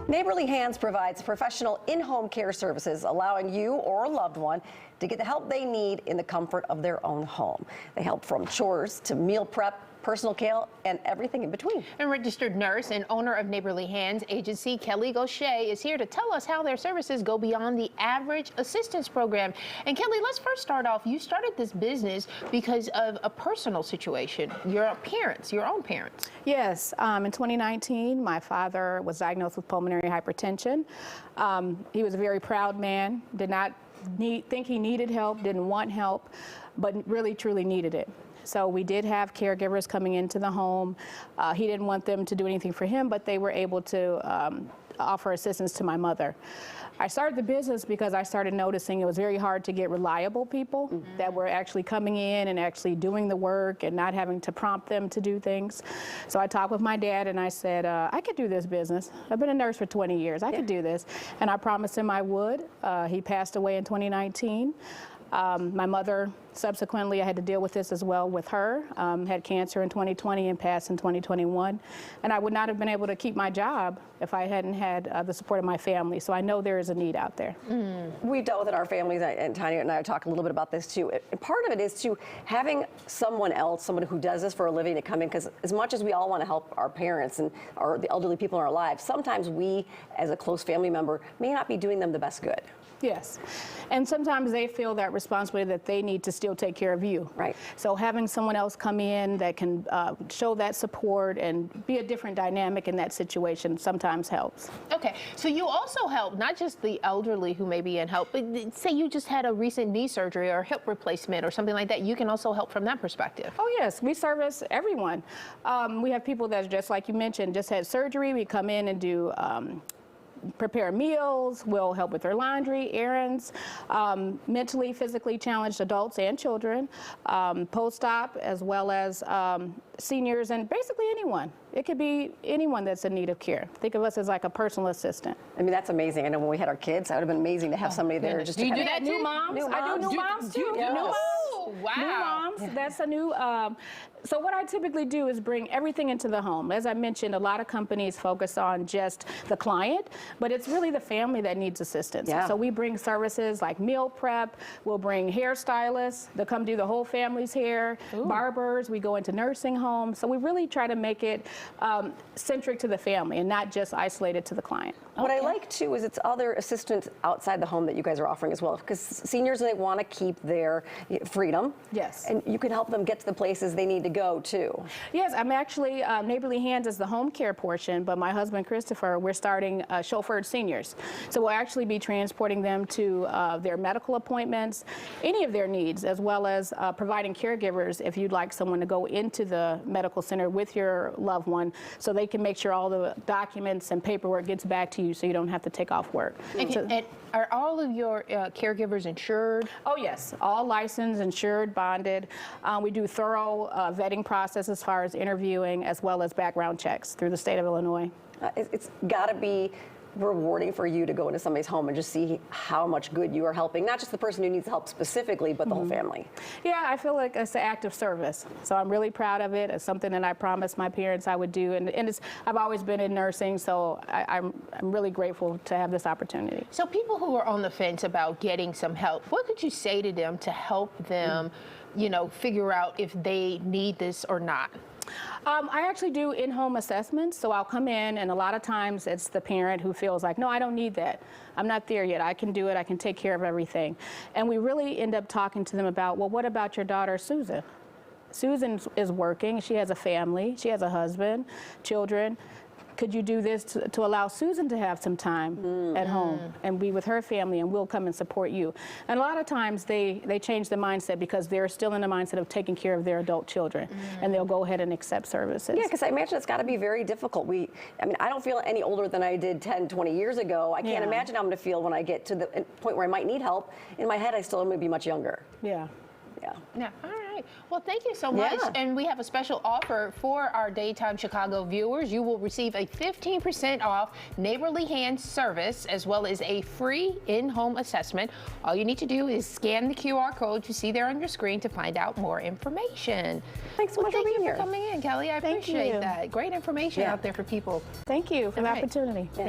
Neighborly Hands provides professional in-home care services, allowing you or a loved one to get the help they need in the comfort of their own home. They help from chores to meal prep, personal care, and everything in between. And registered nurse and owner of Neighborly Hands Agency, Kelly Gaucher, is here to tell us how their services go beyond the average assistance program. And Kelly, let's first start off. You started this business because of a personal situation, your parents, your own parents. Yes, in 2019, my father was diagnosed with pulmonary hypertension. He was a very proud man, did not think he needed help, didn't want help, but really truly needed it. So we did have caregivers coming into the home. He didn't want them to do anything for him, but they were able to offer assistance to my mother. I started the business because I started noticing it was very hard to get reliable people that were actually coming in and actually doing the work and not having to prompt them to do things. So I talked with my dad and I said, I could do this business. I've been a nurse for 20 years. I could do this. And I promised him I would. He passed away in 2019. My mother, subsequently, I had to deal with this as well with her, had cancer in 2020 and passed in 2021. And I would not have been able to keep my job if I hadn't had the support of my family. So I know there is a need out there. We've dealt with it in our families, and Tanya and I talk a little bit about this too. And part of it is to having someone else, someone who does this for a living, to come in, because as much as we all want to help our parents and the elderly people in our lives, sometimes we, as a close family member, may not be doing them the best good. Yes. And sometimes they feel that responsibility that they need to still take care of you. Right. So having someone else come in that can show that support and be a different dynamic in that situation sometimes helps. Okay, so you also help not just the elderly who may be in help, but say you just had a recent knee surgery or hip replacement or something like that, you can also help from that perspective. Oh yes, we service everyone. We have people that, just like you mentioned, just had surgery. We come in and do prepare meals, we'll help with their laundry, errands, mentally, physically challenged adults and children, post-op, as well as seniors, and basically anyone. It could be anyone that's in need of care. Think of us as like a personal assistant. I mean, that's amazing. I know when we had our kids, that would have been amazing to have somebody there. Just do you do that? New moms? I do new moms too. Yes. New moms. Wow. New moms. That's a new. So what I typically do is bring everything into the home. As I mentioned, a lot of companies focus on just the client, but it's really the family that needs assistance. Yeah. So we bring services like meal prep. We'll bring hairstylists to come do the whole family's hair. Ooh. Barbers. We go into nursing homes. So we really try to make it centric to the family and not just isolated to the client. What I like too is it's other assistance outside the home that you guys are offering as well, because seniors, they want to keep their freedom. Yes. And you can help them get to the places they need to go too. Yes, I'm actually, Neighborly Hands is the home care portion, but my husband Christopher, we're starting chauffeured seniors. So we'll actually be transporting them to their medical appointments, any of their needs, as well as providing caregivers if you'd like someone to go into the medical center with your loved one so they can make sure all the documents and paperwork gets back to you so you don't have to take off work. And are all of your caregivers insured? Oh yes, all licensed, insured, bonded. We do thorough vetting process as far as interviewing as well as background checks through the state of Illinois. It's got to be rewarding for you to go into somebody's home and just see how much good you are helping, not just the person who needs help specifically, but the whole family. Yeah, I feel like it's an act of service. So I'm really proud of it. It's something that I promised my parents I would do. And I've always been in nursing, so I'm really grateful to have this opportunity. So people who are on the fence about getting some help, what could you say to them to help them, you know, figure out if they need this or not? I actually do in-home assessments, so I'll come in, and a lot of times it's the parent who feels like, no, I don't need that. I'm not there yet. I can do it. I can take care of everything. And we really end up talking to them about, well, what about your daughter, Susan? Susan is working. She has a family. She has a husband, children. Could you do this to allow Susan to have some time at home and be with her family, and we'll come and support you? And a lot of times they change the mindset because they're still in the mindset of taking care of their adult children, and they'll go ahead and accept services. Yeah, because I imagine it's got to be very difficult. I mean, I don't feel any older than I did 10, 20 years ago. I can't imagine how I'm going to feel when I get to the point where I might need help. In my head, I still am going to be much younger. Yeah. Yeah. All right. Well, thank you so much. And we have a special offer for our Daytime Chicago viewers. You will receive a 15% off Neighborly Hands service, as well as a free in-home assessment. All you need to do is scan the QR code you see there on your screen to find out more information. Thanks so much for being here. Thank you for coming in, Kelly. I appreciate that. Great information out there for people. Thank you for the opportunity. Thank you.